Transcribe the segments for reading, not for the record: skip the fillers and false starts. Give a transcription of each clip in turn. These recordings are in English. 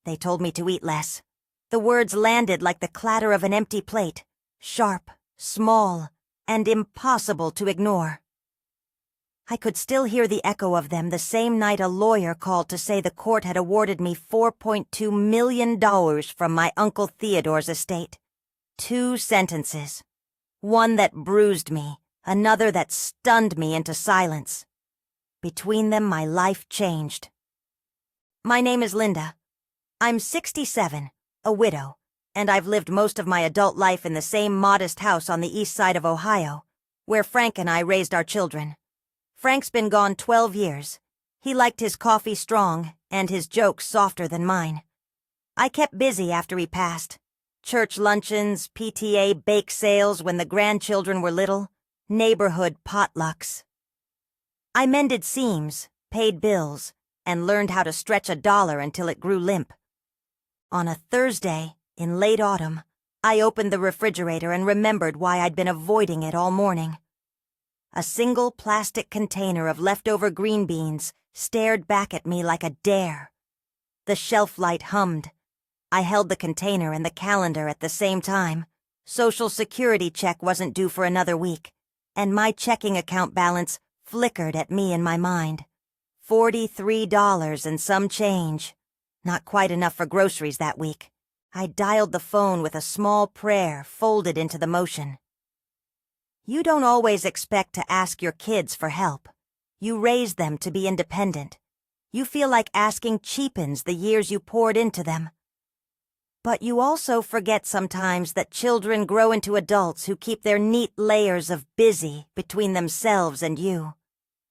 They told me to eat less. The words landed like the clatter of an empty plate, sharp, small, and impossible to ignore. I could still hear the echo of them the same night a lawyer called to say the court had awarded me $4.2 million from my Uncle Theodore's estate. 2 sentences. One that bruised me, another that stunned me into silence. Between them, my life changed. My name is Linda. I'm 67, a widow, and I've lived most of my adult life in the same modest house on the east side of Ohio, where Frank and I raised our children. Frank's been gone 12 years. He liked his coffee strong and his jokes softer than mine. I kept busy after he passed. Church luncheons, PTA bake sales when the grandchildren were little, neighborhood potlucks. I mended seams, paid bills, and learned how to stretch a dollar until it grew limp. On a Thursday, in late autumn, I opened the refrigerator and remembered why I'd been avoiding it all morning. A single plastic container of leftover green beans stared back at me like a dare. The shelf light hummed. I held the container and the calendar at the same time. Social Security check wasn't due for another week, and my checking account balance flickered at me in my mind. $43 and some change. Not quite enough for groceries that week. I dialed the phone with a small prayer folded into the motion. You don't always expect to ask your kids for help. You raise them to be independent. You feel like asking cheapens the years you poured into them. But you also forget sometimes that children grow into adults who keep their neat layers of busy between themselves and you.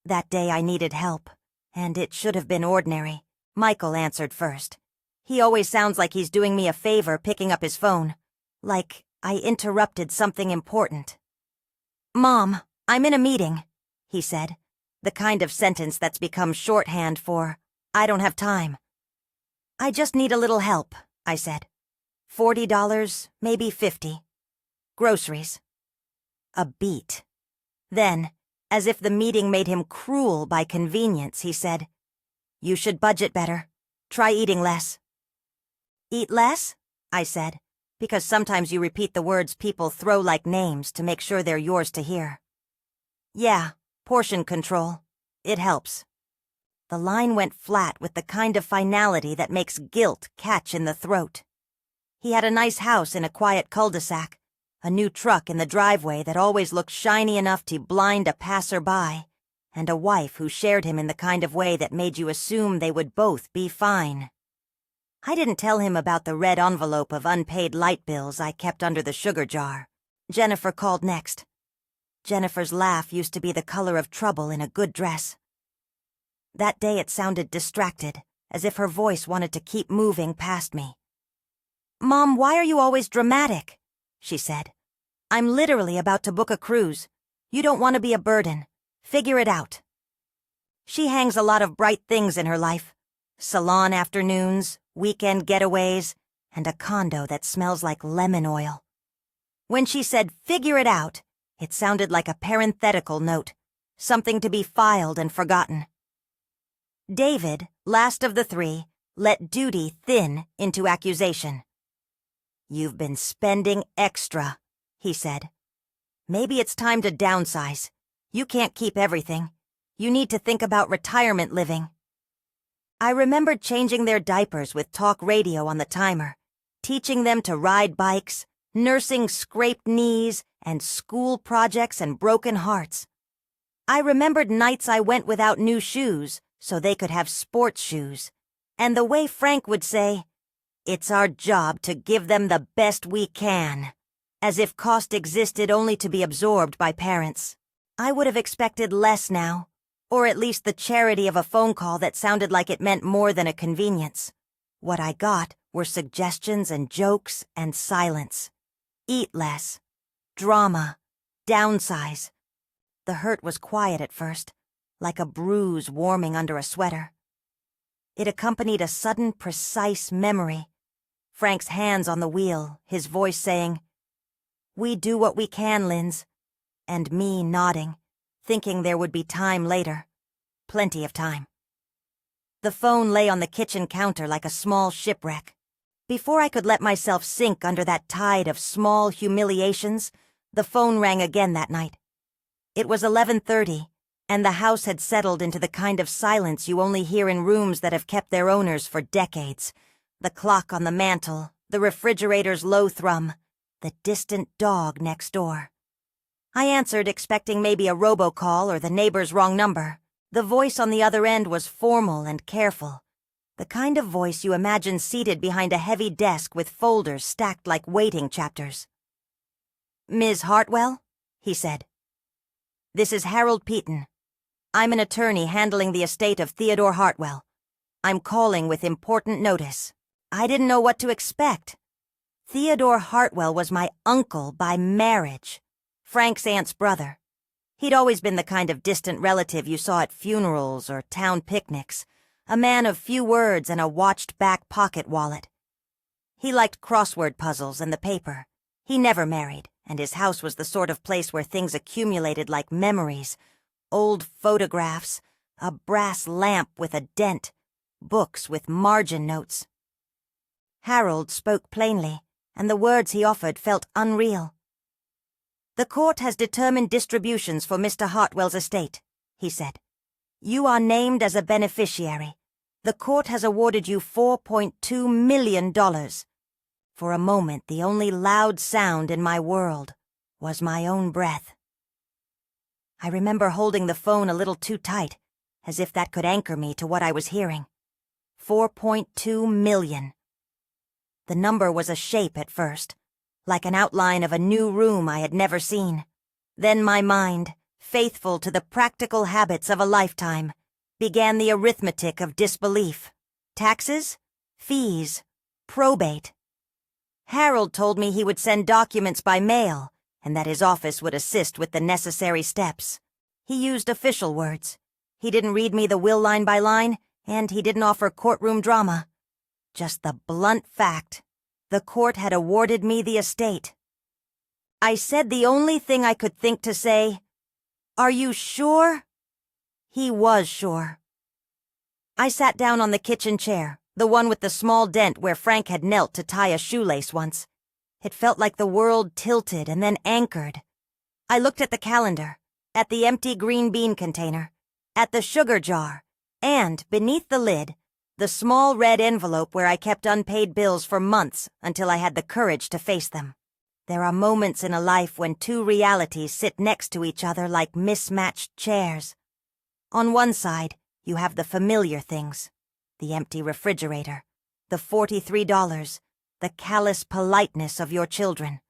That day I needed help, and it should have been ordinary. Michael answered first. He always sounds like he's doing me a favor picking up his phone. Like I interrupted something important. "Mom, I'm in a meeting," he said, the kind of sentence that's become shorthand for, "I don't have time." "I just need a little help," I said. $40, maybe 50. Groceries. A beat. Then, as if the meeting made him cruel by convenience, he said, "You should budget better. Try eating less." "Eat less?" I said, because sometimes you repeat the words people throw like names to make sure they're yours to hear. "Yeah, portion control. It helps." The line went flat with the kind of finality that makes guilt catch in the throat. He had a nice house in a quiet cul-de-sac, a new truck in the driveway that always looked shiny enough to blind a passerby, and a wife who shared him in the kind of way that made you assume they would both be fine. I didn't tell him about the red envelope of unpaid light bills I kept under the sugar jar. Jennifer called next. Jennifer's laugh used to be the color of trouble in a good dress. That day it sounded distracted, as if her voice wanted to keep moving past me. "Mom, why are you always dramatic?" she said. "I'm literally about to book a cruise. You don't want to be a burden. Figure it out." She hangs a lot of bright things in her life. Salon afternoons, weekend getaways, and a condo that smells like lemon oil. When she said, "figure it out," it sounded like a parenthetical note, something to be filed and forgotten. David, last of the 3, let duty thin into accusation. "You've been spending extra," he said. "Maybe it's time to downsize. You can't keep everything. You need to think about retirement living." I remembered changing their diapers with talk radio on the timer, teaching them to ride bikes, nursing scraped knees, and school projects and broken hearts. I remembered nights I went without new shoes so they could have sports shoes, and the way Frank would say, "It's our job to give them the best we can," as if cost existed only to be absorbed by parents. I would have expected less now, or at least the charity of a phone call that sounded like it meant more than a convenience. What I got were suggestions and jokes and silence. Eat less. Drama. Downsize. The hurt was quiet at first, like a bruise warming under a sweater. It accompanied a sudden, precise memory. Frank's hands on the wheel, his voice saying, "We do what we can, Linz," and me nodding, thinking there would be time later. Plenty of time. The phone lay on the kitchen counter like a small shipwreck. Before I could let myself sink under that tide of small humiliations, the phone rang again that night. It was 11:30, and the house had settled into the kind of silence you only hear in rooms that have kept their owners for decades. The clock on the mantel, the refrigerator's low thrum, the distant dog next door. I answered, expecting maybe a robocall or the neighbor's wrong number. The voice on the other end was formal and careful, the kind of voice you imagine seated behind a heavy desk with folders stacked like waiting chapters. "Ms. Hartwell?" he said. "This is Harold Peaton. I'm an attorney handling the estate of Theodore Hartwell. I'm calling with important notice." I didn't know what to expect. Theodore Hartwell was my uncle by marriage, Frank's aunt's brother. He'd always been the kind of distant relative you saw at funerals or town picnics, a man of few words and a watched-back pocket wallet. He liked crossword puzzles and the paper. He never married, and his house was the sort of place where things accumulated like memories, old photographs, a brass lamp with a dent, books with margin notes. Harold spoke plainly, and the words he offered felt unreal. "The court has determined distributions for Mr. Hartwell's estate," he said. "You are named as a beneficiary. The court has awarded you $4.2 million. For a moment, the only loud sound in my world was my own breath. I remember holding the phone a little too tight, as if that could anchor me to what I was hearing. 4.2 million. The number was a shape at first, like an outline of a new room I had never seen. Then my mind, faithful to the practical habits of a lifetime, began the arithmetic of disbelief. Taxes? Fees? Probate? Harold told me he would send documents by mail, and that his office would assist with the necessary steps. He used official words. He didn't read me the will line by line, and he didn't offer courtroom drama. Just the blunt fact. The court had awarded me the estate. I said the only thing I could think to say, "Are you sure?" He was sure. I sat down on the kitchen chair, the one with the small dent where Frank had knelt to tie a shoelace once. It felt like the world tilted and then anchored. I looked at the calendar, at the empty green bean container, at the sugar jar, and, beneath the lid, the small red envelope where I kept unpaid bills for months until I had the courage to face them. There are moments in a life when two realities sit next to each other like mismatched chairs. On one side, you have the familiar things, the empty refrigerator, the $43, the callous politeness of your children.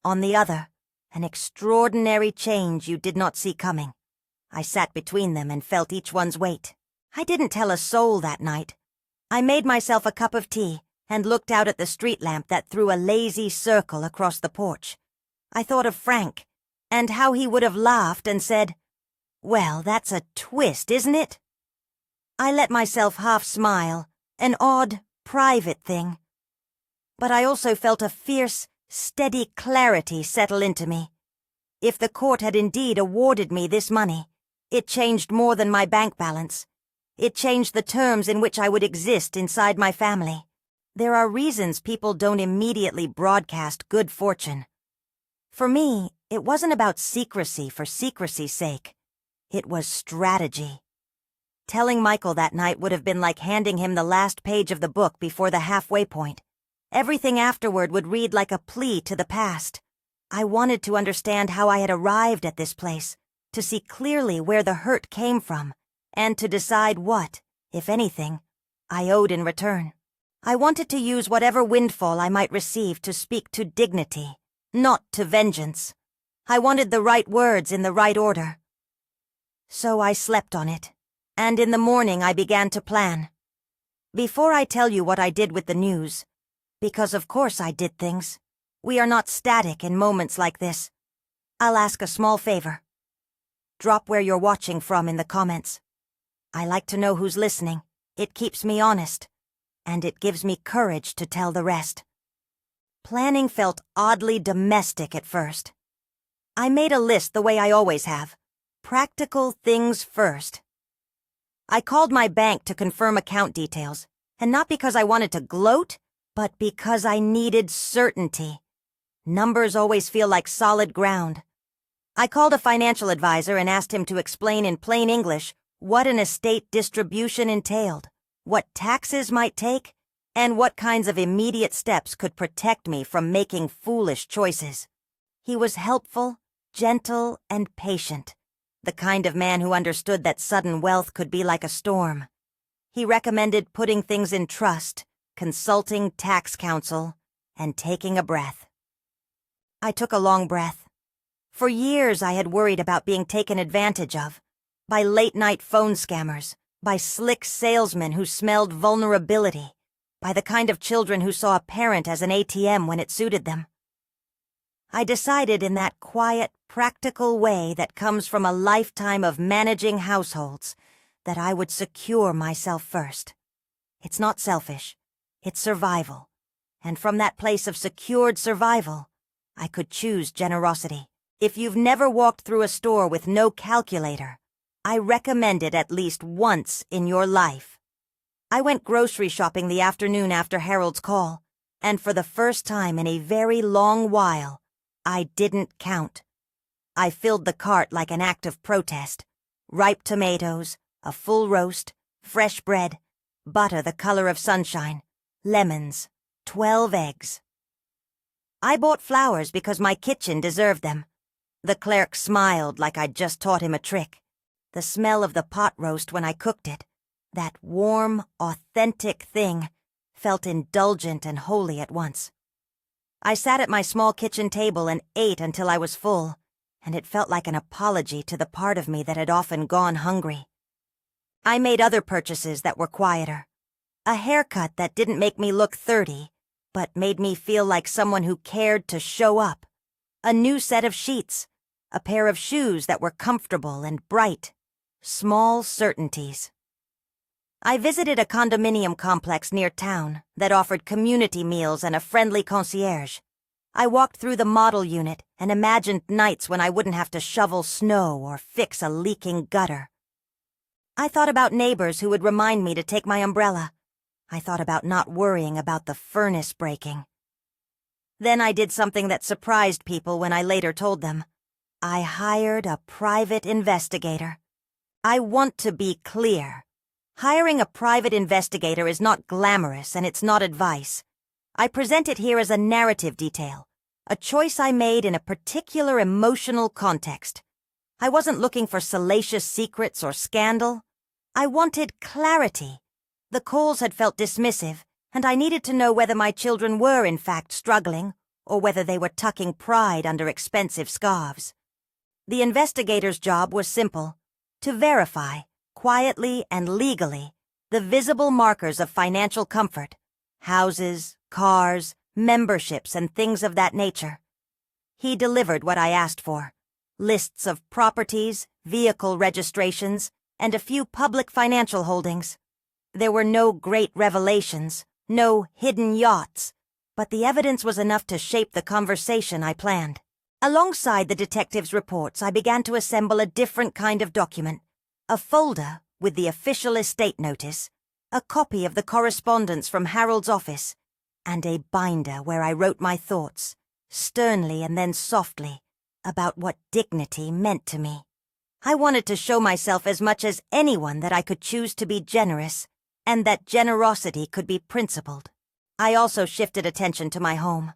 On the other, an extraordinary change you did not see coming. I sat between them and felt each one's weight. I didn't tell a soul that night. I made myself a cup of tea and looked out at the street lamp that threw a lazy circle across the porch. I thought of Frank, and how he would have laughed and said, "Well, that's a twist, isn't it?" I let myself half smile, an odd, private thing. But I also felt a fierce, steady clarity settle into me. If the court had indeed awarded me this money, it changed more than my bank balance. It changed the terms in which I would exist inside my family. There are reasons people don't immediately broadcast good fortune. For me, it wasn't about secrecy for secrecy's sake. It was strategy. Telling Michael that night would have been like handing him the last page of the book before the halfway point. Everything afterward would read like a plea to the past. I wanted to understand how I had arrived at this place, to see clearly where the hurt came from, and to decide what, if anything, I owed in return. I wanted to use whatever windfall I might receive to speak to dignity, not to vengeance. I wanted the right words in the right order. So I slept on it, and in the morning I began to plan. Before I tell you what I did with the news, because of course I did things, we are not static in moments like this, I'll ask a small favor. Drop where you're watching from in the comments. I like to know who's listening. It keeps me honest, and it gives me courage to tell the rest. Planning felt oddly domestic at first. I made a list the way I always have. Practical things first. I called my bank to confirm account details, and not because I wanted to gloat, but because I needed certainty. Numbers always feel like solid ground. I called a financial advisor and asked him to explain in plain English what an estate distribution entailed, what taxes might take, and what kinds of immediate steps could protect me from making foolish choices. He was helpful, gentle, and patient, the kind of man who understood that sudden wealth could be like a storm. He recommended putting things in trust, consulting tax counsel, and taking a breath. I took a long breath. For years I had worried about being taken advantage of, by late-night phone scammers, by slick salesmen who smelled vulnerability, by the kind of children who saw a parent as an ATM when it suited them. I decided in that quiet, practical way that comes from a lifetime of managing households that I would secure myself first. It's not selfish, it's survival. And from that place of secured survival, I could choose generosity. If you've never walked through a store with no calculator, I recommend it at least once in your life. I went grocery shopping the afternoon after Harold's call, and for the first time in a very long while, I didn't count. I filled the cart like an act of protest. Ripe tomatoes, a full roast, fresh bread, butter the color of sunshine, lemons, 12 eggs. I bought flowers because my kitchen deserved them. The clerk smiled like I'd just taught him a trick. The smell of the pot roast when I cooked it, that warm, authentic thing, felt indulgent and holy at once. I sat at my small kitchen table and ate until I was full, and it felt like an apology to the part of me that had often gone hungry. I made other purchases that were quieter. A haircut that didn't make me look 30, but made me feel like someone who cared to show up. A new set of sheets, a pair of shoes that were comfortable and bright. Small certainties. I visited a condominium complex near town that offered community meals and a friendly concierge. I walked through the model unit and imagined nights when I wouldn't have to shovel snow or fix a leaking gutter. I thought about neighbors who would remind me to take my umbrella. I thought about not worrying about the furnace breaking. Then I did something that surprised people when I later told them. I hired a private investigator. I want to be clear. Hiring a private investigator is not glamorous and it's not advice. I present it here as a narrative detail, a choice I made in a particular emotional context. I wasn't looking for salacious secrets or scandal. I wanted clarity. The calls had felt dismissive, and I needed to know whether my children were in fact struggling, or whether they were tucking pride under expensive scarves. The investigator's job was simple: to verify, quietly and legally, the visible markers of financial comfort: houses, cars, memberships, and things of that nature. He delivered what I asked for: lists of properties, vehicle registrations, and a few public financial holdings. There were no great revelations, no hidden yachts, but the evidence was enough to shape the conversation I planned. Alongside the detective's reports, I began to assemble a different kind of document: a folder with the official estate notice, a copy of the correspondence from Harold's office, and a binder where I wrote my thoughts, sternly and then softly, about what dignity meant to me. I wanted to show myself as much as anyone that I could choose to be generous, and that generosity could be principled. I also shifted attention to my home.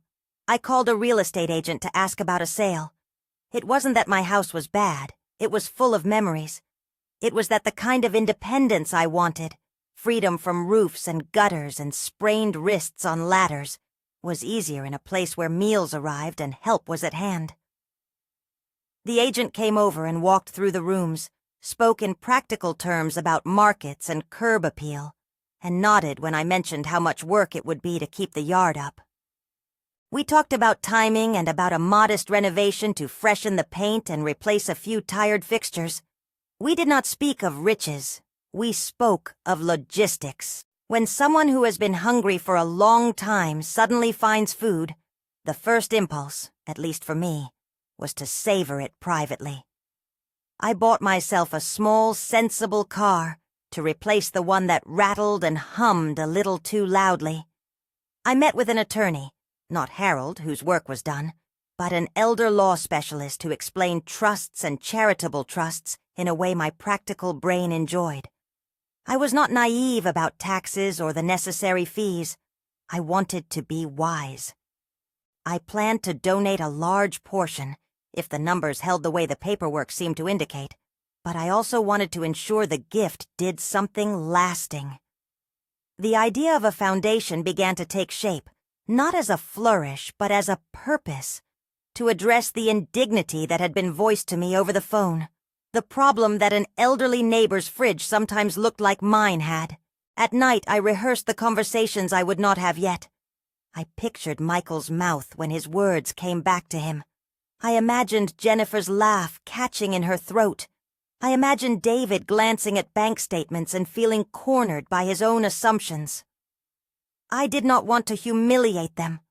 I called a real estate agent to ask about a sale. It wasn't that my house was bad, it was full of memories. It was that the kind of independence I wanted, freedom from roofs and gutters and sprained wrists on ladders, was easier in a place where meals arrived and help was at hand. The agent came over and walked through the rooms, spoke in practical terms about markets and curb appeal, and nodded when I mentioned how much work it would be to keep the yard up. We talked about timing and about a modest renovation to freshen the paint and replace a few tired fixtures. We did not speak of riches. We spoke of logistics. When someone who has been hungry for a long time suddenly finds food, the first impulse, at least for me, was to savor it privately. I bought myself a small, sensible car, to replace the one that rattled and hummed a little too loudly. I met with an attorney, not Harold, whose work was done, but an elder law specialist who explained trusts and charitable trusts in a way my practical brain enjoyed. I was not naive about taxes or the necessary fees. I wanted to be wise. I planned to donate a large portion, if the numbers held the way the paperwork seemed to indicate, but I also wanted to ensure the gift did something lasting. The idea of a foundation began to take shape, not as a flourish, but as a purpose, to address the indignity that had been voiced to me over the phone, the problem that an elderly neighbor's fridge sometimes looked like mine had. At night, I rehearsed the conversations I would not have yet. I pictured Michael's mouth when his words came back to him. I imagined Jennifer's laugh catching in her throat. I imagined David glancing at bank statements and feeling cornered by his own assumptions. I did not want to humiliate them.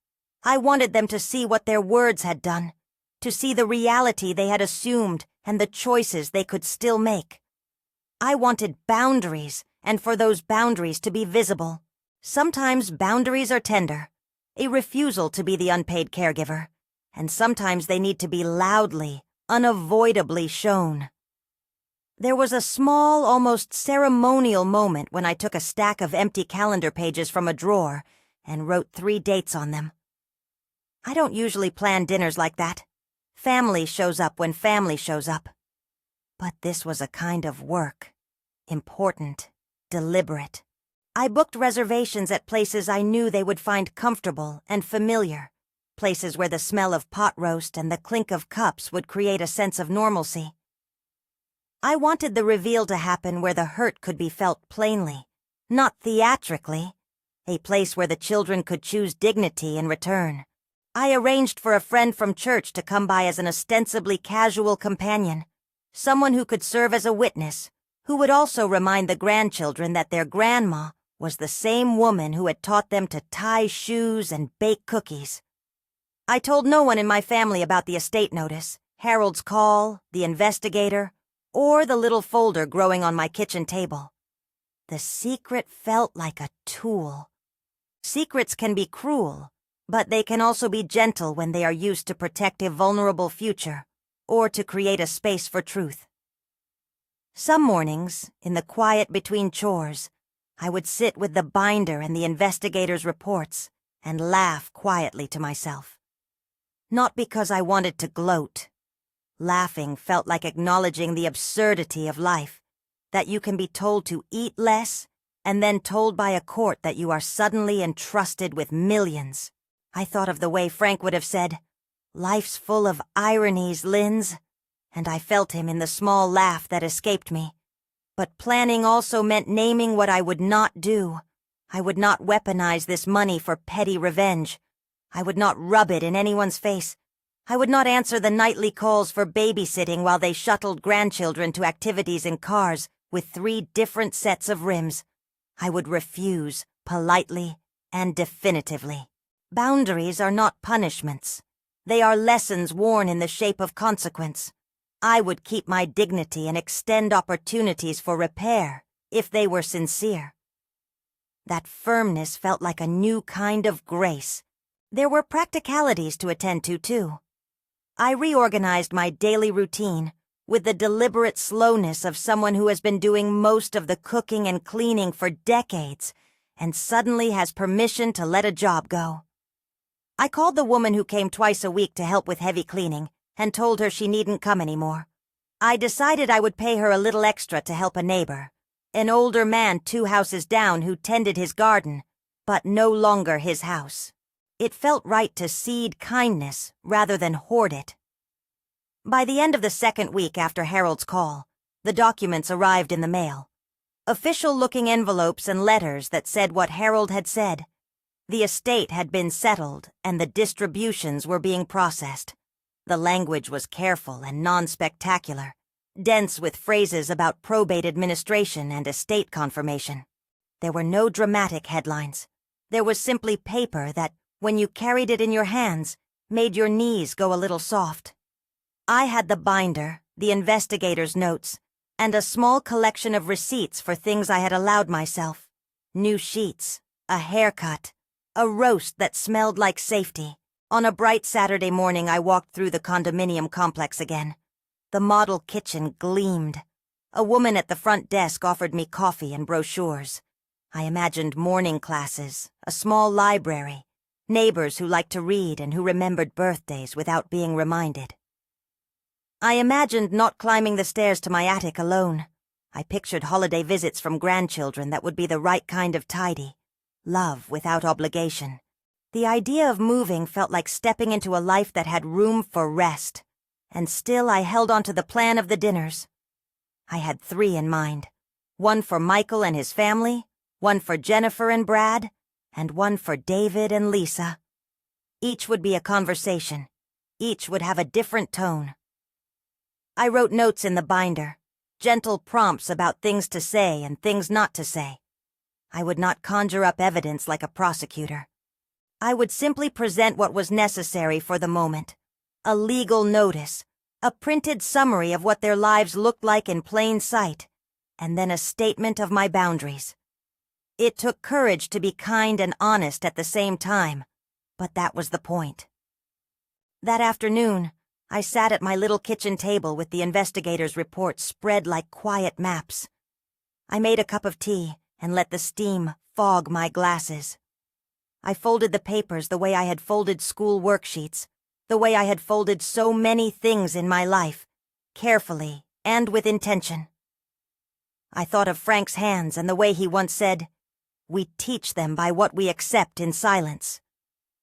I wanted them to see what their words had done, to see the reality they had assumed and the choices they could still make. I wanted boundaries, and for those boundaries to be visible. Sometimes boundaries are tender, a refusal to be the unpaid caregiver, and sometimes they need to be loudly, unavoidably shown. There was a small, almost ceremonial moment when I took a stack of empty calendar pages from a drawer and wrote 3 dates on them. I don't usually plan dinners like that. Family shows up when family shows up. But this was a kind of work. Important, deliberate. I booked reservations at places I knew they would find comfortable and familiar, places where the smell of pot roast and the clink of cups would create a sense of normalcy. I wanted the reveal to happen where the hurt could be felt plainly, not theatrically, a place where the children could choose dignity in return. I arranged for a friend from church to come by as an ostensibly casual companion, someone who could serve as a witness, who would also remind the grandchildren that their grandma was the same woman who had taught them to tie shoes and bake cookies. I told no one in my family about the estate notice, Harold's call, the investigator, or the little folder growing on my kitchen table. The secret felt like a tool. Secrets can be cruel, but they can also be gentle when they are used to protect a vulnerable future or to create a space for truth. Some mornings, in the quiet between chores, I would sit with the binder and the investigator's reports and laugh quietly to myself. Not because I wanted to gloat. Laughing felt like acknowledging the absurdity of life, that you can be told to eat less and then told by a court that you are suddenly entrusted with millions. I thought of the way Frank would have said, "Life's full of ironies, Linz," and I felt him in the small laugh that escaped me. But planning also meant naming what I would not do. I would not weaponize this money for petty revenge. I would not rub it in anyone's face. I would not answer the nightly calls for babysitting while they shuttled grandchildren to activities in cars with 3 different sets of rims. I would refuse, politely and definitively. Boundaries are not punishments. They are lessons worn in the shape of consequence. I would keep my dignity and extend opportunities for repair if they were sincere. That firmness felt like a new kind of grace. There were practicalities to attend to, too. I reorganized my daily routine with the deliberate slowness of someone who has been doing most of the cooking and cleaning for decades and suddenly has permission to let a job go. I called the woman who came twice a week to help with heavy cleaning and told her she needn't come anymore. I decided I would pay her a little extra to help a neighbor, an older man 2 houses down who tended his garden, but no longer his house. It felt right to seed kindness rather than hoard it. By the end of the 2nd week after Harold's call, the documents arrived in the mail. Official-looking envelopes and letters that said what Harold had said. The estate had been settled and the distributions were being processed. The language was careful and non-spectacular, dense with phrases about probate administration and estate confirmation. There were no dramatic headlines. There was simply paper that, when you carried it in your hands, made your knees go a little soft. I had the binder, the investigator's notes, and a small collection of receipts for things I had allowed myself. New sheets, a haircut, a roast that smelled like safety. On a bright Saturday morning, I walked through the condominium complex again. The model kitchen gleamed. A woman at the front desk offered me coffee and brochures. I imagined morning classes, a small library, neighbors who liked to read and who remembered birthdays without being reminded. I imagined not climbing the stairs to my attic alone. I pictured holiday visits from grandchildren that would be the right kind of tidy. Love without obligation. The idea of moving felt like stepping into a life that had room for rest. And still I held on to the plan of the dinners. I had 3 in mind. One for Michael and his family, one for Jennifer and Brad, and one for David and Lisa. Each would be a conversation. Each would have a different tone. I wrote notes in the binder, gentle prompts about things to say and things not to say. I would not conjure up evidence like a prosecutor. I would simply present what was necessary for the moment. A legal notice, a printed summary of what their lives looked like in plain sight, and then a statement of my boundaries. It took courage to be kind and honest at the same time, but that was the point. That afternoon, I sat at my little kitchen table with the investigator's report spread like quiet maps. I made a cup of tea and let the steam fog my glasses. I folded the papers the way I had folded school worksheets, the way I had folded so many things in my life, carefully and with intention. I thought of Frank's hands and the way he once said, "We teach them by what we accept in silence."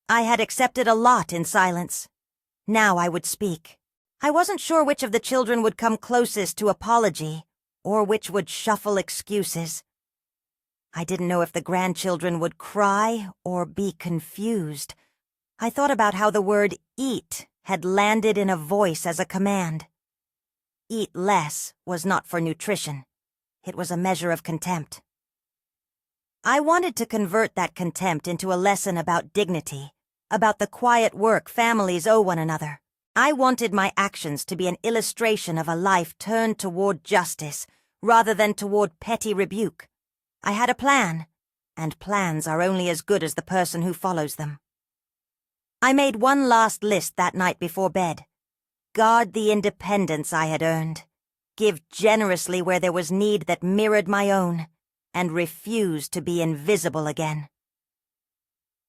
I had accepted a lot in silence. Now I would speak. I wasn't sure which of the children would come closest to apology, or which would shuffle excuses. I didn't know if the grandchildren would cry or be confused. I thought about how the word eat had landed in a voice as a command. Eat less was not for nutrition. It was a measure of contempt. I wanted to convert that contempt into a lesson about dignity, about the quiet work families owe one another. I wanted my actions to be an illustration of a life turned toward justice, rather than toward petty rebuke. I had a plan, and plans are only as good as the person who follows them. I made one last list that night before bed. Guard the independence I had earned. Give generously where there was need that mirrored my own, and refuse to be invisible again.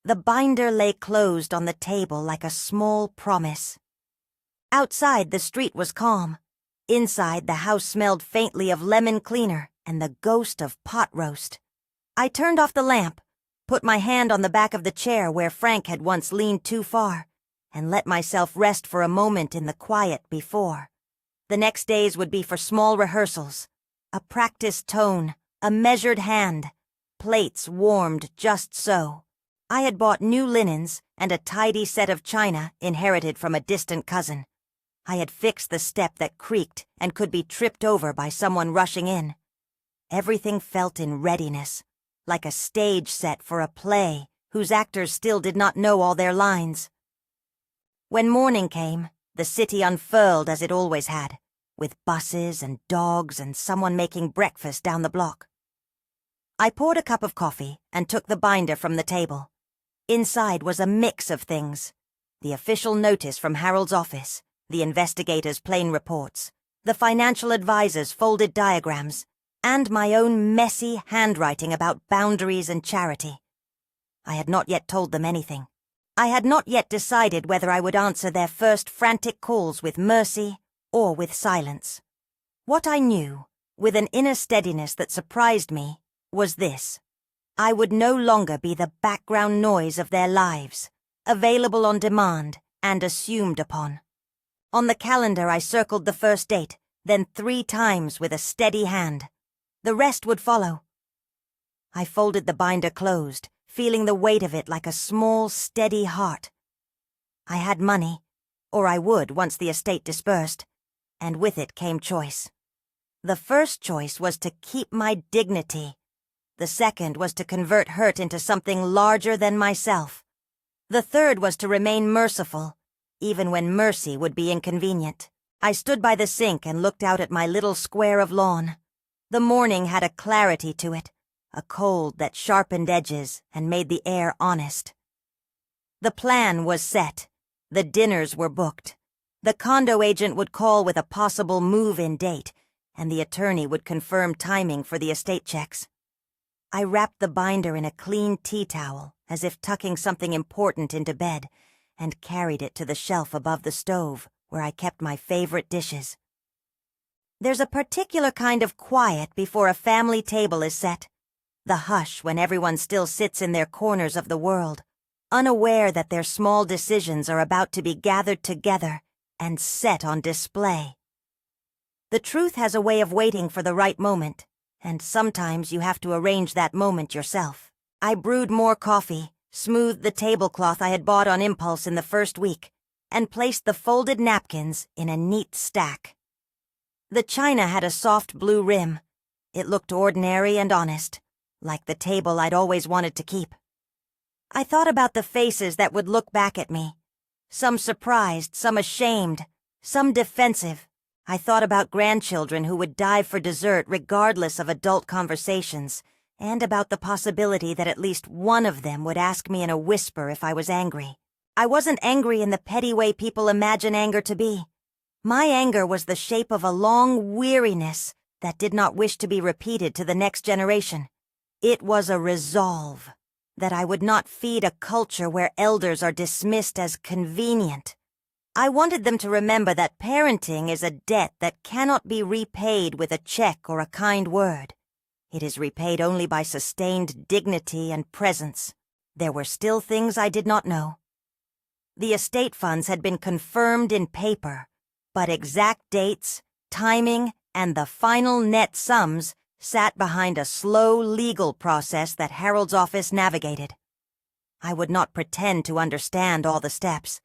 The binder lay closed on the table like a small promise. Outside, the street was calm. Inside, the house smelled faintly of lemon cleaner and the ghost of pot roast. I turned off the lamp, put my hand on the back of the chair where Frank had once leaned too far, and let myself rest for a moment in the quiet before. The next days would be for small rehearsals, a practiced tone, a measured hand, plates warmed just so. I had bought new linens and a tidy set of china inherited from a distant cousin. I had fixed the step that creaked and could be tripped over by someone rushing in. Everything felt in readiness, like a stage set for a play whose actors still did not know all their lines. When morning came, the city unfurled as it always had, with buses and dogs and someone making breakfast down the block. I poured a cup of coffee and took the binder from the table. Inside was a mix of things. The official notice from Harold's office, the investigator's plain reports, the financial advisor's folded diagrams, and my own messy handwriting about boundaries and charity. I had not yet told them anything. I had not yet decided whether I would answer their first frantic calls with mercy or with silence. What I knew, with an inner steadiness that surprised me, was this. I would no longer be the background noise of their lives, available on demand and assumed upon. On the calendar I circled the first date, then 3 times with a steady hand. The rest would follow. I folded the binder closed, feeling the weight of it like a small, steady heart. I had money, or I would once the estate dispersed, and with it came choice. The first choice was to keep my dignity. The second was to convert hurt into something larger than myself. The third was to remain merciful, even when mercy would be inconvenient. I stood by the sink and looked out at my little square of lawn. The morning had a clarity to it, a cold that sharpened edges and made the air honest. The plan was set. The dinners were booked. The condo agent would call with a possible move-in date, and the attorney would confirm timing for the estate checks. I wrapped the binder in a clean tea towel, as if tucking something important into bed, and carried it to the shelf above the stove, where I kept my favorite dishes. There's a particular kind of quiet before a family table is set. The hush when everyone still sits in their corners of the world, unaware that their small decisions are about to be gathered together and set on display. The truth has a way of waiting for the right moment, and sometimes you have to arrange that moment yourself. I brewed more coffee, smoothed the tablecloth I had bought on impulse in the first week, and placed the folded napkins in a neat stack. The china had a soft blue rim. It looked ordinary and honest, like the table I'd always wanted to keep. I thought about the faces that would look back at me. Some surprised, some ashamed, some defensive. I thought about grandchildren who would dive for dessert regardless of adult conversations, and about the possibility that at least one of them would ask me in a whisper if I was angry. I wasn't angry in the petty way people imagine anger to be. My anger was the shape of a long weariness that did not wish to be repeated to the next generation. It was a resolve that I would not feed a culture where elders are dismissed as convenient. I wanted them to remember that parenting is a debt that cannot be repaid with a check or a kind word. It is repaid only by sustained dignity and presence. There were still things I did not know. The estate funds had been confirmed in paper, but exact dates, timing, and the final net sums sat behind a slow legal process that Harold's office navigated. I would not pretend to understand all the steps.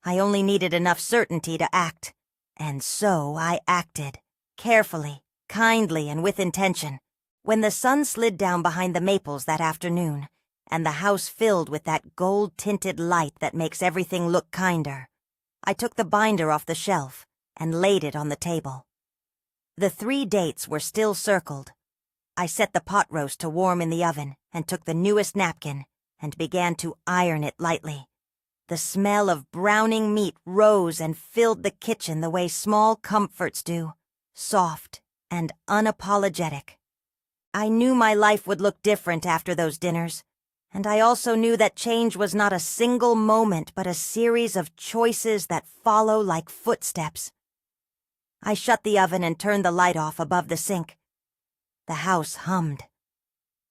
I only needed enough certainty to act, and so I acted, carefully, kindly, and with intention. When the sun slid down behind the maples that afternoon, and the house filled with that gold-tinted light that makes everything look kinder, I took the binder off the shelf and laid it on the table. The 3 dates were still circled. I set the pot roast to warm in the oven and took the newest napkin and began to iron it lightly. The smell of browning meat rose and filled the kitchen the way small comforts do, soft and unapologetic. I knew my life would look different after those dinners, and I also knew that change was not a single moment but a series of choices that follow like footsteps. I shut the oven and turned the light off above the sink. The house hummed.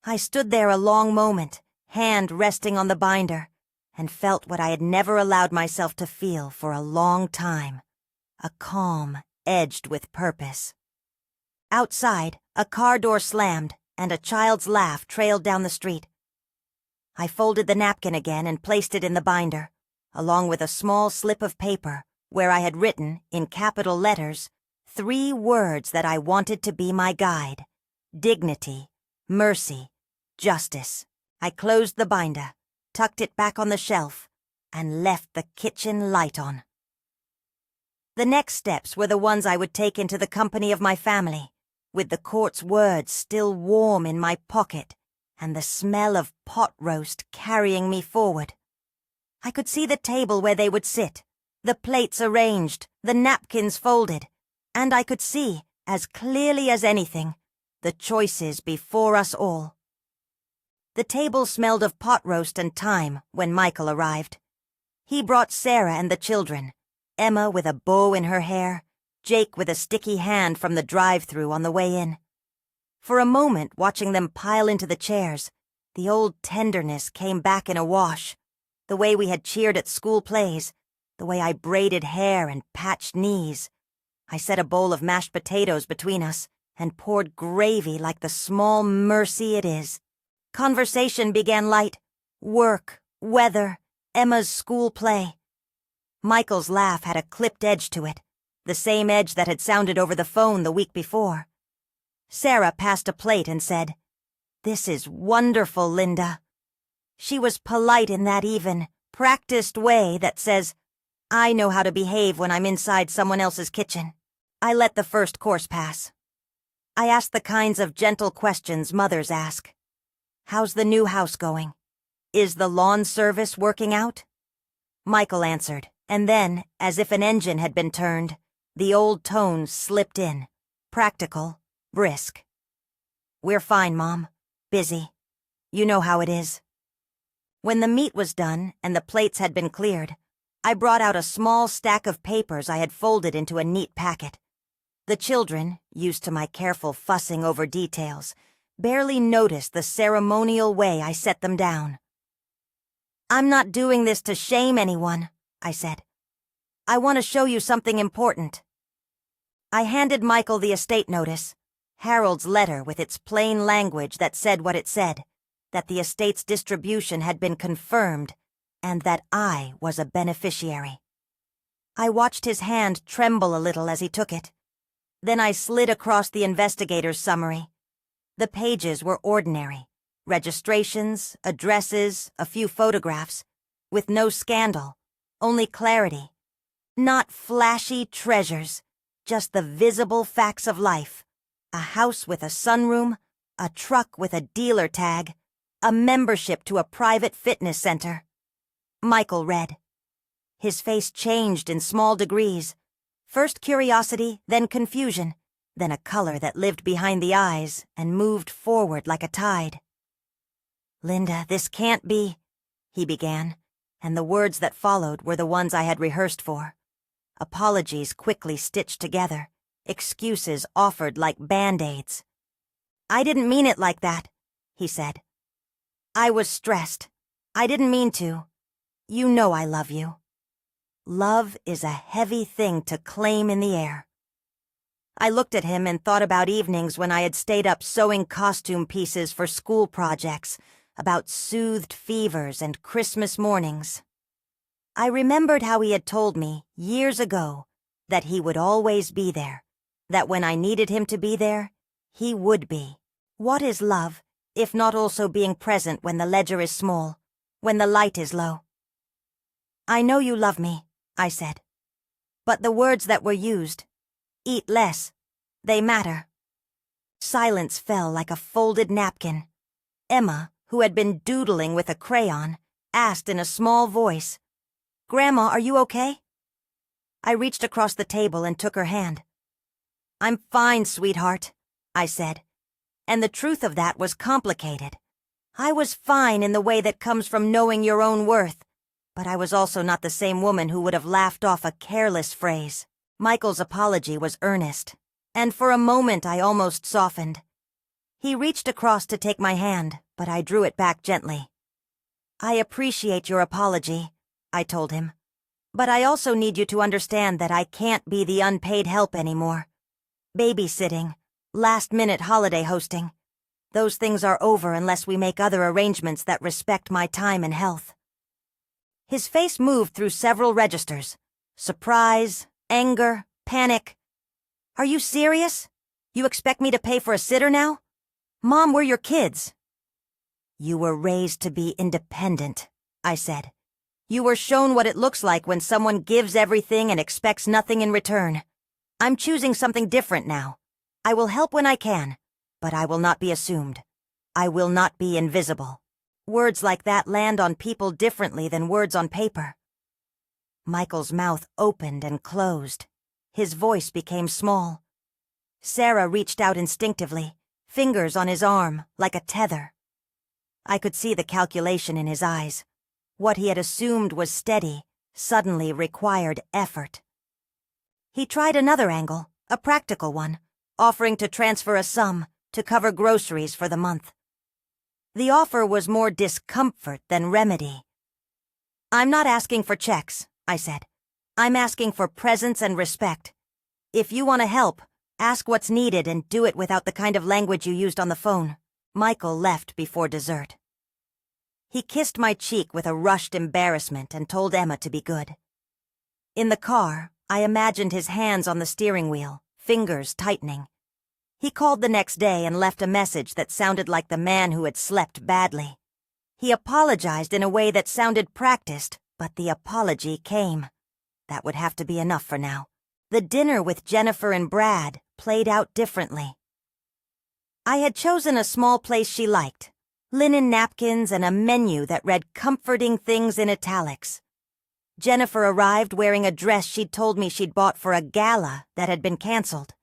I stood there a long moment, hand resting on the binder, and felt what I had never allowed myself to feel for a long time, a calm edged with purpose. Outside, a car door slammed, and a child's laugh trailed down the street. I folded the napkin again and placed it in the binder, along with a small slip of paper where I had written, in capital letters, 3 words that I wanted to be my guide: dignity, mercy, justice. I closed the binder, tucked it back on the shelf, and left the kitchen light on. The next steps were the ones I would take into the company of my family, with the court's words still warm in my pocket and the smell of pot roast carrying me forward. I could see the table where they would sit, the plates arranged, the napkins folded, and I could see, as clearly as anything, the choices before us all. The table smelled of pot roast and thyme when Michael arrived. He brought Sarah and the children, Emma with a bow in her hair, Jake with a sticky hand from the drive-thru on the way in. For a moment, watching them pile into the chairs, the old tenderness came back in a wash, the way we had cheered at school plays, the way I braided hair and patched knees. I set a bowl of mashed potatoes between us and poured gravy like the small mercy it is. Conversation began light. Work, weather, Emma's school play. Michael's laugh had a clipped edge to it, the same edge that had sounded over the phone the week before. Sarah passed a plate and said, "This is wonderful, Linda." She was polite in that even, practiced way that says, I know how to behave when I'm inside someone else's kitchen. I let the first course pass. I asked the kinds of gentle questions mothers ask. How's the new house going? Is the lawn service working out? Michael answered, and then, as if an engine had been turned, the old tones slipped in. Practical, brisk. We're fine, Mom. Busy. You know how it is. When the meat was done and the plates had been cleared, I brought out a small stack of papers I had folded into a neat packet. The children, used to my careful fussing over details, barely noticed the ceremonial way I set them down. I'm not doing this to shame anyone, I said. I want to show you something important. I handed Michael the estate notice, Harold's letter with its plain language that said what it said, that the estate's distribution had been confirmed, and that I was a beneficiary. I watched his hand tremble a little as he took it. Then I slid across the investigator's summary. The pages were ordinary. Registrations, addresses, a few photographs, with no scandal, only clarity. Not flashy treasures, just the visible facts of life. A house with a sunroom, a truck with a dealer tag, a membership to a private fitness center. Michael read. His face changed in small degrees. First curiosity, then confusion, then a color that lived behind the eyes and moved forward like a tide. Linda, this can't be, he began, and the words that followed were the ones I had rehearsed for. Apologies quickly stitched together, excuses offered like Band-Aids. I didn't mean it like that, he said. I was stressed. I didn't mean to. You know I love you. Love is a heavy thing to claim in the air. I looked at him and thought about evenings when I had stayed up sewing costume pieces for school projects, about soothed fevers and Christmas mornings. I remembered how he had told me, years ago, that he would always be there, that when I needed him to be there, he would be. What is love, if not also being present when the ledger is small, when the light is low? I know you love me, I said. But the words that were used, eat less, they matter. Silence fell like a folded napkin. Emma, who had been doodling with a crayon, asked in a small voice, Grandma, are you okay? I reached across the table and took her hand. I'm fine, sweetheart, I said. And the truth of that was complicated. I was fine in the way that comes from knowing your own worth, but I was also not the same woman who would have laughed off a careless phrase. Michael's apology was earnest, and for a moment I almost softened. He reached across to take my hand, but I drew it back gently. I appreciate your apology, I told him, but I also need you to understand that I can't be the unpaid help anymore. Babysitting, last-minute holiday hosting, those things are over unless we make other arrangements that respect my time and health. His face moved through several registers. Surprise, anger, panic. Are you serious? You expect me to pay for a sitter now? Mom, we're your kids. You were raised to be independent, I said. You were shown what it looks like when someone gives everything and expects nothing in return. I'm choosing something different now. I will help when I can, but I will not be assumed. I will not be invisible. Words like that land on people differently than words on paper. Michael's mouth opened and closed. His voice became small. Sarah reached out instinctively, fingers on his arm, like a tether. I could see the calculation in his eyes. What he had assumed was steady, suddenly required effort. He tried another angle, a practical one, offering to transfer a sum to cover groceries for the month. The offer was more discomfort than remedy. I'm not asking for checks, I said. I'm asking for presence and respect. If you want to help, ask what's needed and do it without the kind of language you used on the phone. Michael left before dessert. He kissed my cheek with a rushed embarrassment and told Emma to be good. In the car, I imagined his hands on the steering wheel, fingers tightening. He called the next day and left a message that sounded like the man who had slept badly. He apologized in a way that sounded practiced, but the apology came. That would have to be enough for now. The dinner with Jennifer and Brad played out differently. I had chosen a small place she liked, linen napkins and a menu that read comforting things in italics. Jennifer arrived wearing a dress she'd told me she'd bought for a gala that had been canceled.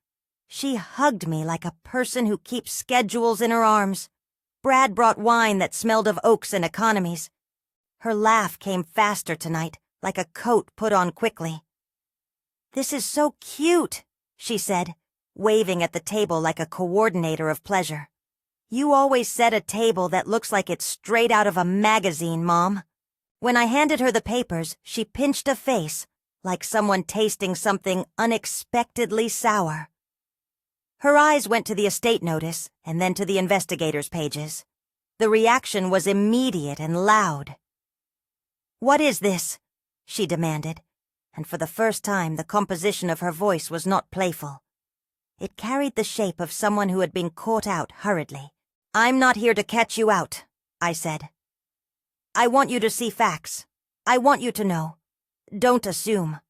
She hugged me like a person who keeps schedules in her arms. Brad brought wine that smelled of oaks and economies. Her laugh came faster tonight, like a coat put on quickly. "This is so cute," she said, waving at the table like a coordinator of pleasure. "You always set a table that looks like it's straight out of a magazine, Mom." When I handed her the papers, she pinched a face, like someone tasting something unexpectedly sour. Her eyes went to the estate notice and then to the investigators' pages. The reaction was immediate and loud. "What is this?" she demanded, and for the first time the composition of her voice was not playful. It carried the shape of someone who had been caught out hurriedly. "I'm not here to catch you out," I said. "I want you to see facts. I want you to know. Don't assume."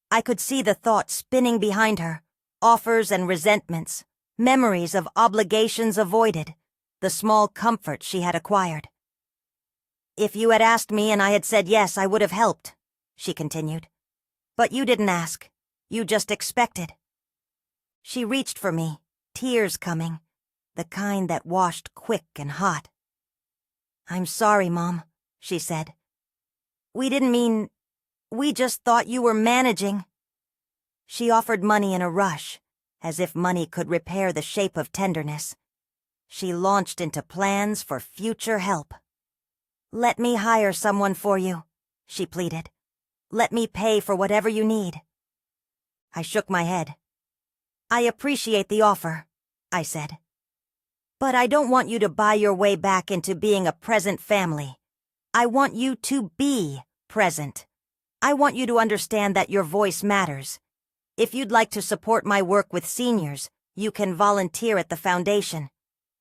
I could see the thoughts spinning behind her, offers and resentments, memories of obligations avoided, the small comforts she had acquired. "If you had asked me and I had said yes, I would have helped," she continued. "But you didn't ask. You just expected." She reached for me, tears coming, the kind that washed quick and hot. "I'm sorry, Mom," she said. "We didn't mean... we just thought you were managing." She offered money in a rush, as if money could repair the shape of tenderness. She launched into plans for future help. "Let me hire someone for you," she pleaded. "Let me pay for whatever you need." I shook my head. "I appreciate the offer," I said. "But I don't want you to buy your way back into being a present family. I want you to be present. I want you to understand that your voice matters. If you'd like to support my work with seniors, you can volunteer at the foundation.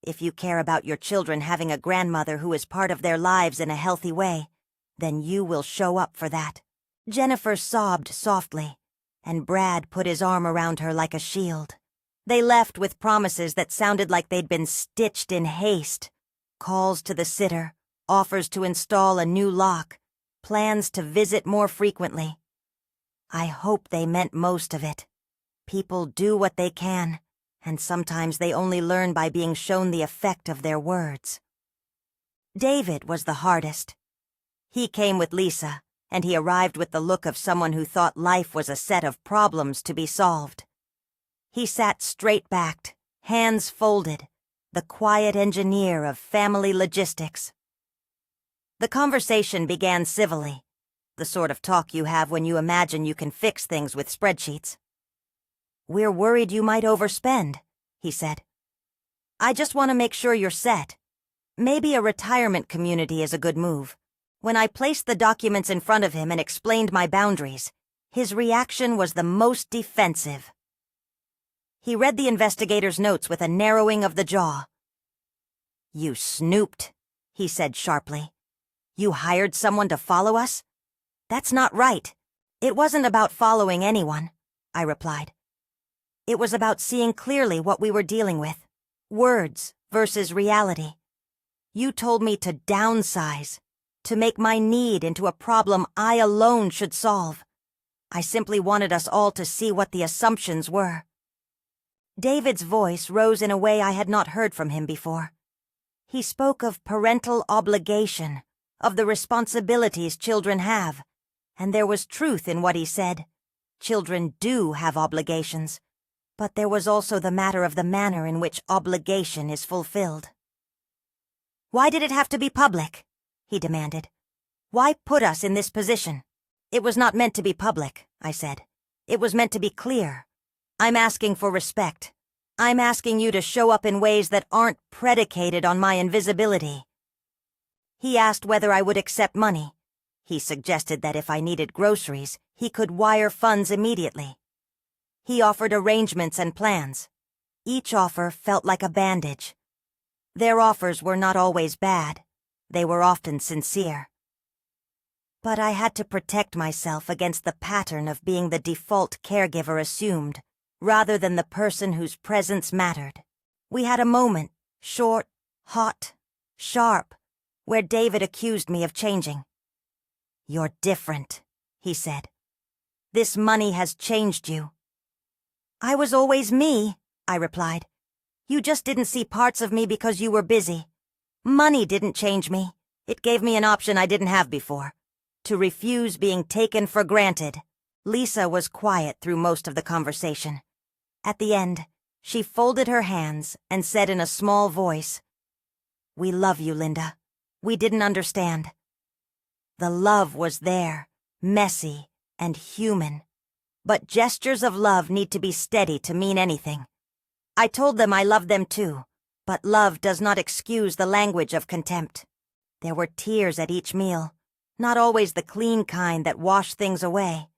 If you care about your children having a grandmother who is part of their lives in a healthy way, then you will show up for that." Jennifer sobbed softly, and Brad put his arm around her like a shield. They left with promises that sounded like they'd been stitched in haste. Calls to the sitter, offers to install a new lock, plans to visit more frequently. I hope they meant most of it. People do what they can, and sometimes they only learn by being shown the effect of their words. David was the hardest. He came with Lisa, and he arrived with the look of someone who thought life was a set of problems to be solved. He sat straight-backed, hands folded, the quiet engineer of family logistics. The conversation began civilly, the sort of talk you have when you imagine you can fix things with spreadsheets. "We're worried you might overspend," he said. "I just want to make sure you're set. Maybe a retirement community is a good move." When I placed the documents in front of him and explained my boundaries, his reaction was the most defensive. He read the investigator's notes with a narrowing of the jaw. "You snooped," he said sharply. "You hired someone to follow us? That's not right." "It wasn't about following anyone," I replied. "It was about seeing clearly what we were dealing with. Words versus reality. You told me to downsize, to make my need into a problem I alone should solve. I simply wanted us all to see what the assumptions were." David's voice rose in a way I had not heard from him before. He spoke of parental obligation, of the responsibilities children have, and there was truth in what he said. Children do have obligations, but there was also the matter of the manner in which obligation is fulfilled. "Why did it have to be public?" he demanded. "Why put us in this position?" "It was not meant to be public," I said. "It was meant to be clear. I'm asking for respect. I'm asking you to show up in ways that aren't predicated on my invisibility." He asked whether I would accept money. He suggested that if I needed groceries, he could wire funds immediately. He offered arrangements and plans. Each offer felt like a bandage. Their offers were not always bad. They were often sincere. But I had to protect myself against the pattern of being the default caregiver assumed, rather than the person whose presence mattered. We had a moment, short, hot, sharp, where David accused me of changing. "You're different," he said. "This money has changed you." "I was always me," I replied. "You just didn't see parts of me because you were busy. Money didn't change me. It gave me an option I didn't have before. To refuse being taken for granted." Lisa was quiet through most of the conversation. At the end, she folded her hands and said in a small voice, "We love you, Linda. We didn't understand." The love was there, messy and human. But gestures of love need to be steady to mean anything. I told them I loved them too, but love does not excuse the language of contempt. There were tears at each meal, not always the clean kind that wash things away.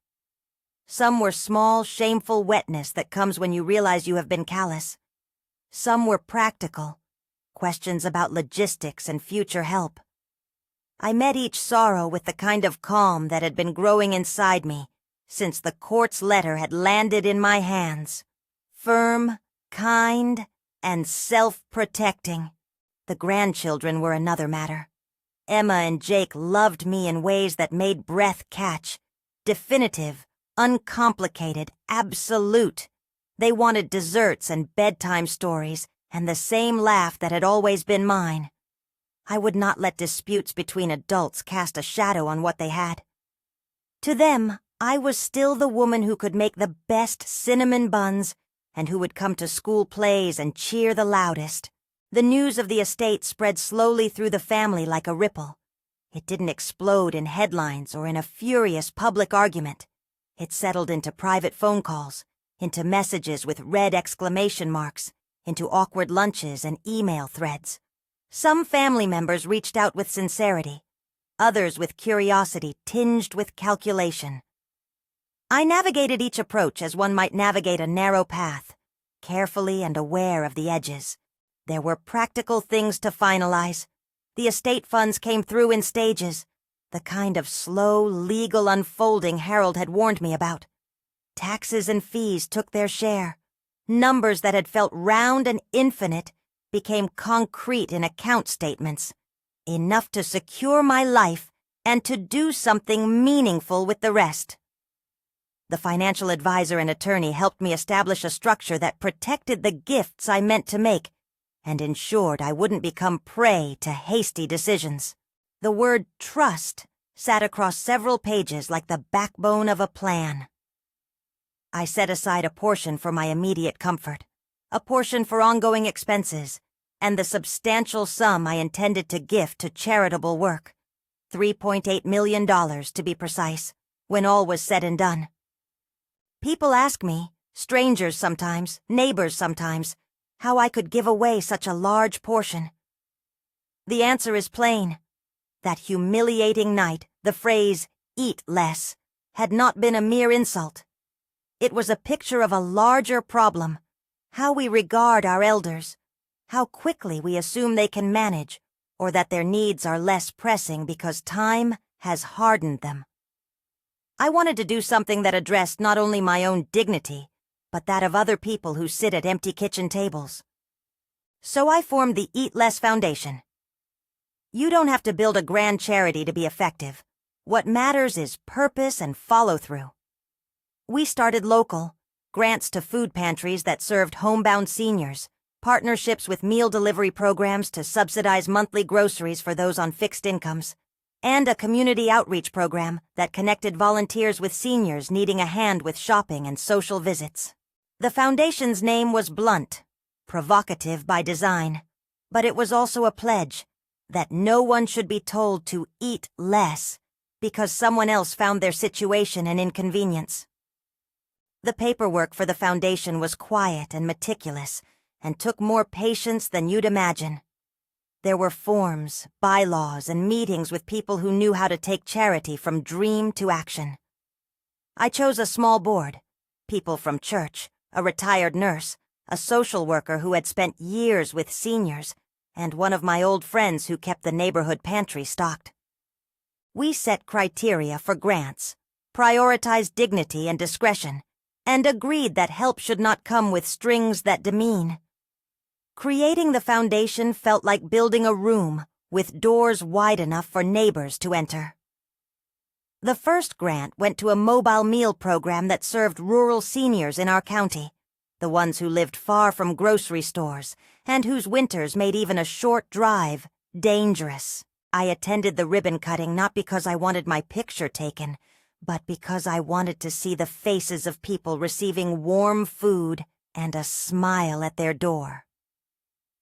Some were small, shameful wetness that comes when you realize you have been callous. Some were practical, questions about logistics and future help. I met each sorrow with the kind of calm that had been growing inside me since the court's letter had landed in my hands. Firm, kind, and self-protecting. The grandchildren were another matter. Emma and Jake loved me in ways that made breath catch. Definitive, uncomplicated, absolute. They wanted desserts and bedtime stories and the same laugh that had always been mine. I would not let disputes between adults cast a shadow on what they had. To them, I was still the woman who could make the best cinnamon buns and who would come to school plays and cheer the loudest. The news of the estate spread slowly through the family like a ripple. It didn't explode in headlines or in a furious public argument. It settled into private phone calls, into messages with red exclamation marks, into awkward lunches and email threads. Some family members reached out with sincerity, others with curiosity tinged with calculation. I navigated each approach as one might navigate a narrow path, carefully and aware of the edges. There were practical things to finalize. The estate funds came through in stages, the kind of slow, legal unfolding Harold had warned me about. Taxes and fees took their share. Numbers that had felt round and infinite became concrete in account statements, enough to secure my life and to do something meaningful with the rest. The financial advisor and attorney helped me establish a structure that protected the gifts I meant to make and ensured I wouldn't become prey to hasty decisions. The word trust sat across several pages like the backbone of a plan. I set aside a portion for my immediate comfort, a portion for ongoing expenses, and the substantial sum I intended to gift to charitable work, $3.8 million to be precise, when all was said and done. People ask me, strangers sometimes, neighbors sometimes, how I could give away such a large portion. The answer is plain. That humiliating night, the phrase, "eat less," had not been a mere insult. It was a picture of a larger problem, how we regard our elders, how quickly we assume they can manage, or that their needs are less pressing because time has hardened them. I wanted to do something that addressed not only my own dignity, but that of other people who sit at empty kitchen tables. So I formed the Eat Less Foundation. You don't have to build a grand charity to be effective. What matters is purpose and follow-through. We started local, grants to food pantries that served homebound seniors, partnerships with meal delivery programs to subsidize monthly groceries for those on fixed incomes, and a community outreach program that connected volunteers with seniors needing a hand with shopping and social visits. The foundation's name was blunt, provocative by design, but it was also a pledge that no one should be told to eat less because someone else found their situation an inconvenience. The paperwork for the foundation was quiet and meticulous and took more patience than you'd imagine. There were forms, bylaws, and meetings with people who knew how to take charity from dream to action. I chose a small board, people from church, a retired nurse, a social worker who had spent years with seniors, and one of my old friends who kept the neighborhood pantry stocked. We set criteria for grants, prioritized dignity and discretion, and agreed that help should not come with strings that demean. Creating the foundation felt like building a room with doors wide enough for neighbors to enter. The first grant went to a mobile meal program that served rural seniors in our county, the ones who lived far from grocery stores and whose winters made even a short drive dangerous. I attended the ribbon cutting not because I wanted my picture taken, but because I wanted to see the faces of people receiving warm food and a smile at their door.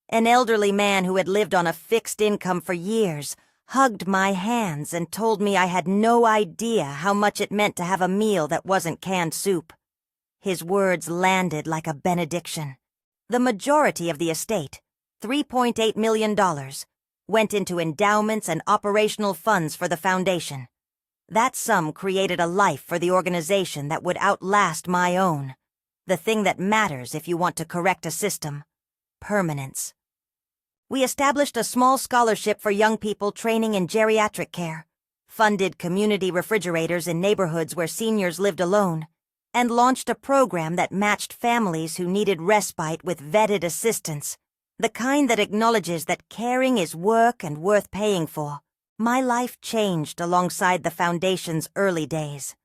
An elderly man who had lived on a fixed income for years hugged my hands and told me I had no idea how much it meant to have a meal that wasn't canned soup. His words landed like a benediction. The majority of the estate, $3.8 million, went into endowments and operational funds for the foundation. That sum created a life for the organization that would outlast my own. The thing that matters if you want to correct a system: permanence. We established a small scholarship for young people training in geriatric care, funded community refrigerators in neighborhoods where seniors lived alone, and launched a program that matched families who needed respite with vetted assistance, the kind that acknowledges that caring is work and worth paying for. My life changed alongside the foundation's early days.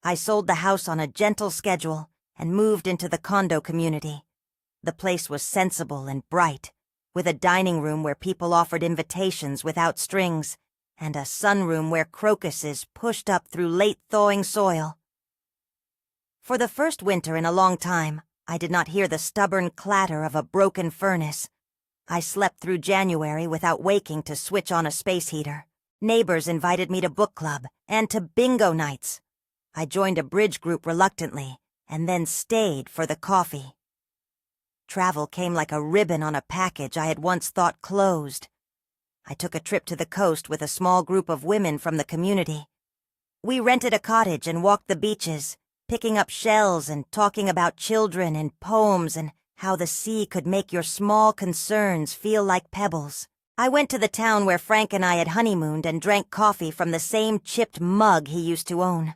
I sold the house on a gentle schedule and moved into the condo community. The place was sensible and bright, with a dining room where people offered invitations without strings, and a sunroom where crocuses pushed up through late-thawing soil. For the first winter in a long time, I did not hear the stubborn clatter of a broken furnace. I slept through January without waking to switch on a space heater. Neighbors invited me to book club and to bingo nights. I joined a bridge group reluctantly, and then stayed for the coffee. Travel came like a ribbon on a package I had once thought closed. I took a trip to the coast with a small group of women from the community. We rented a cottage and walked the beaches, picking up shells and talking about children and poems and how the sea could make your small concerns feel like pebbles. I went to the town where Frank and I had honeymooned and drank coffee from the same chipped mug he used to own.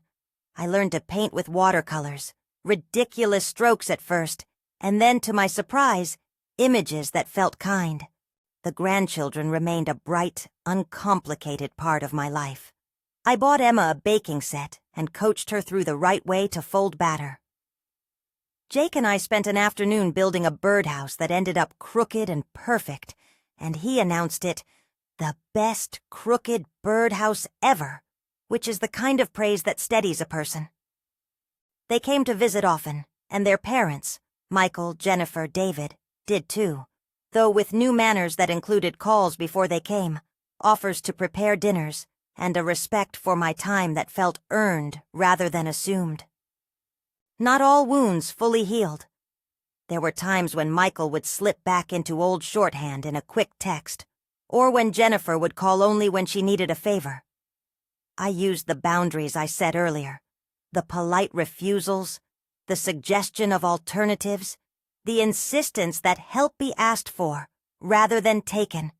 I learned to paint with watercolors, ridiculous strokes at first, and then, to my surprise, images that felt kind. The grandchildren remained a bright, uncomplicated part of my life. I bought Emma a baking set and coached her through the right way to fold batter. Jake and I spent an afternoon building a birdhouse that ended up crooked and perfect, and he announced it the best crooked birdhouse ever, which is the kind of praise that steadies a person. They came to visit often, and their parents, Michael, Jennifer, David, did too, though with new manners that included calls before they came, offers to prepare dinners, and a respect for my time that felt earned rather than assumed. Not all wounds fully healed. There were times when Michael would slip back into old shorthand in a quick text, or when Jennifer would call only when she needed a favor. I used the boundaries I set earlier, the polite refusals, the suggestion of alternatives, the insistence that help be asked for rather than taken.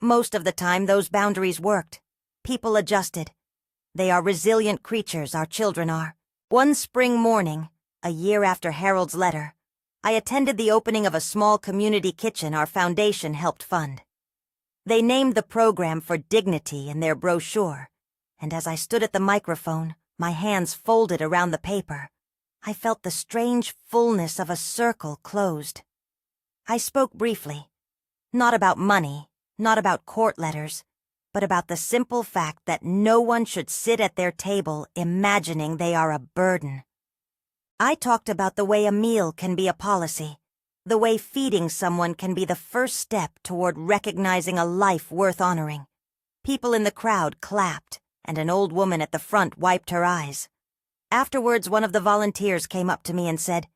Most of the time, those boundaries worked. People adjusted. They are resilient creatures, our children are. One spring morning, a year after Harold's letter, I attended the opening of a small community kitchen our foundation helped fund. They named the program for dignity in their brochure, and as I stood at the microphone, my hands folded around the paper, I felt the strange fullness of a circle closed. I spoke briefly, not about money, not about court letters, but about the simple fact that no one should sit at their table imagining they are a burden. I talked about the way a meal can be a policy, the way feeding someone can be the first step toward recognizing a life worth honoring. People in the crowd clapped, and an old woman at the front wiped her eyes. Afterwards, one of the volunteers came up to me and said,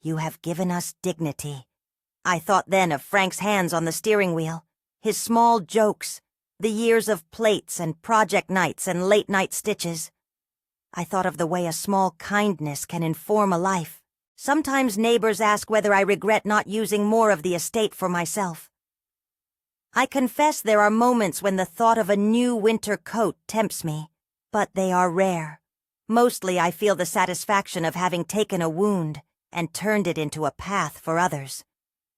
"You have given us dignity." I thought then of Frank's hands on the steering wheel, his small jokes, the years of plates and project nights and late-night stitches. I thought of the way a small kindness can inform a life. Sometimes neighbors ask whether I regret not using more of the estate for myself. I confess there are moments when the thought of a new winter coat tempts me, but they are rare. Mostly I feel the satisfaction of having taken a wound and turned it into a path for others.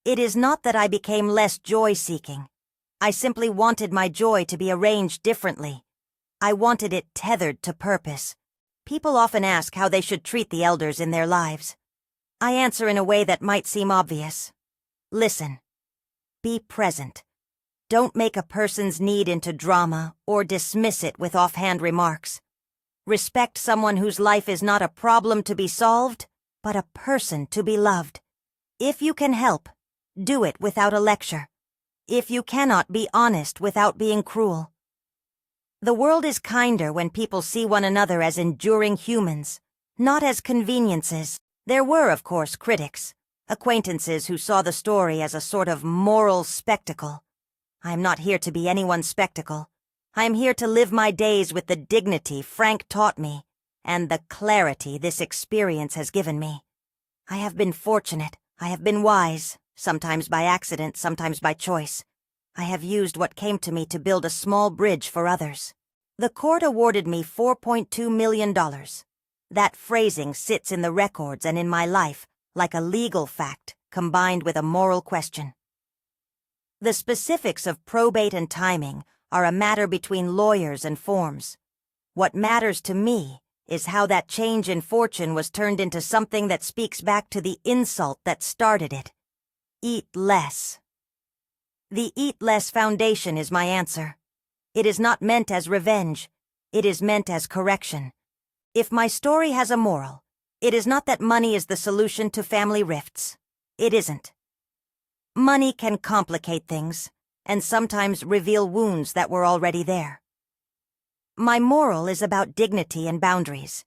It is not that I became less joy-seeking. I simply wanted my joy to be arranged differently. I wanted it tethered to purpose. People often ask how they should treat the elders in their lives. I answer in a way that might seem obvious. Listen. Be present. Don't make a person's need into drama or dismiss it with offhand remarks. Respect someone whose life is not a problem to be solved, but a person to be loved. If you can help, do it without a lecture. If you cannot, be honest without being cruel. The world is kinder when people see one another as enduring humans, not as conveniences. There were, of course, critics, acquaintances who saw the story as a sort of moral spectacle. I am not here to be anyone's spectacle. I am here to live my days with the dignity Frank taught me and the clarity this experience has given me. I have been fortunate. I have been wise, sometimes by accident, sometimes by choice. I have used what came to me to build a small bridge for others. The court awarded me $4.2 million. That phrasing sits in the records and in my life like a legal fact combined with a moral question. The specifics of probate and timing are a matter between lawyers and forms. What matters to me is how that change in fortune was turned into something that speaks back to the insult that started it. Eat less. The Eat Less Foundation is my answer. It is not meant as revenge. It is meant as correction. If my story has a moral, it is not that money is the solution to family rifts. It isn't. Money can complicate things, and sometimes reveal wounds that were already there. My moral is about dignity and boundaries.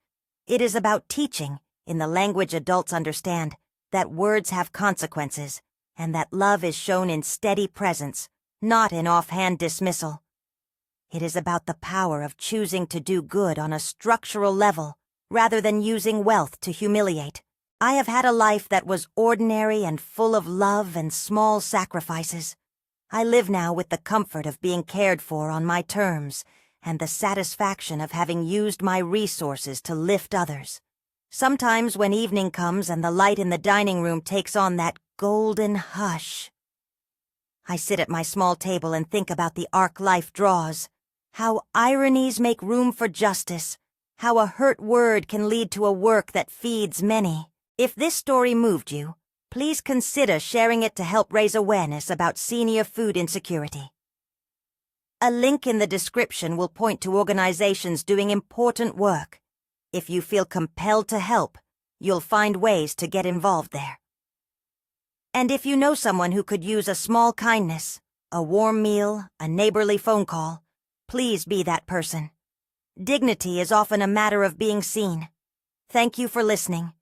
It is about teaching, in the language adults understand, that words have consequences, and that love is shown in steady presence, not in offhand dismissal. It is about the power of choosing to do good on a structural level, rather than using wealth to humiliate. I have had a life that was ordinary and full of love and small sacrifices. I live now with the comfort of being cared for on my terms and the satisfaction of having used my resources to lift others. Sometimes when evening comes and the light in the dining room takes on that golden hush, I sit at my small table and think about the arc life draws, how ironies make room for justice, how a hurt word can lead to a work that feeds many. If this story moved you, please consider sharing it to help raise awareness about senior food insecurity. A link in the description will point to organizations doing important work. If you feel compelled to help, you'll find ways to get involved there. And if you know someone who could use a small kindness, a warm meal, a neighborly phone call, please be that person. Dignity is often a matter of being seen. Thank you for listening.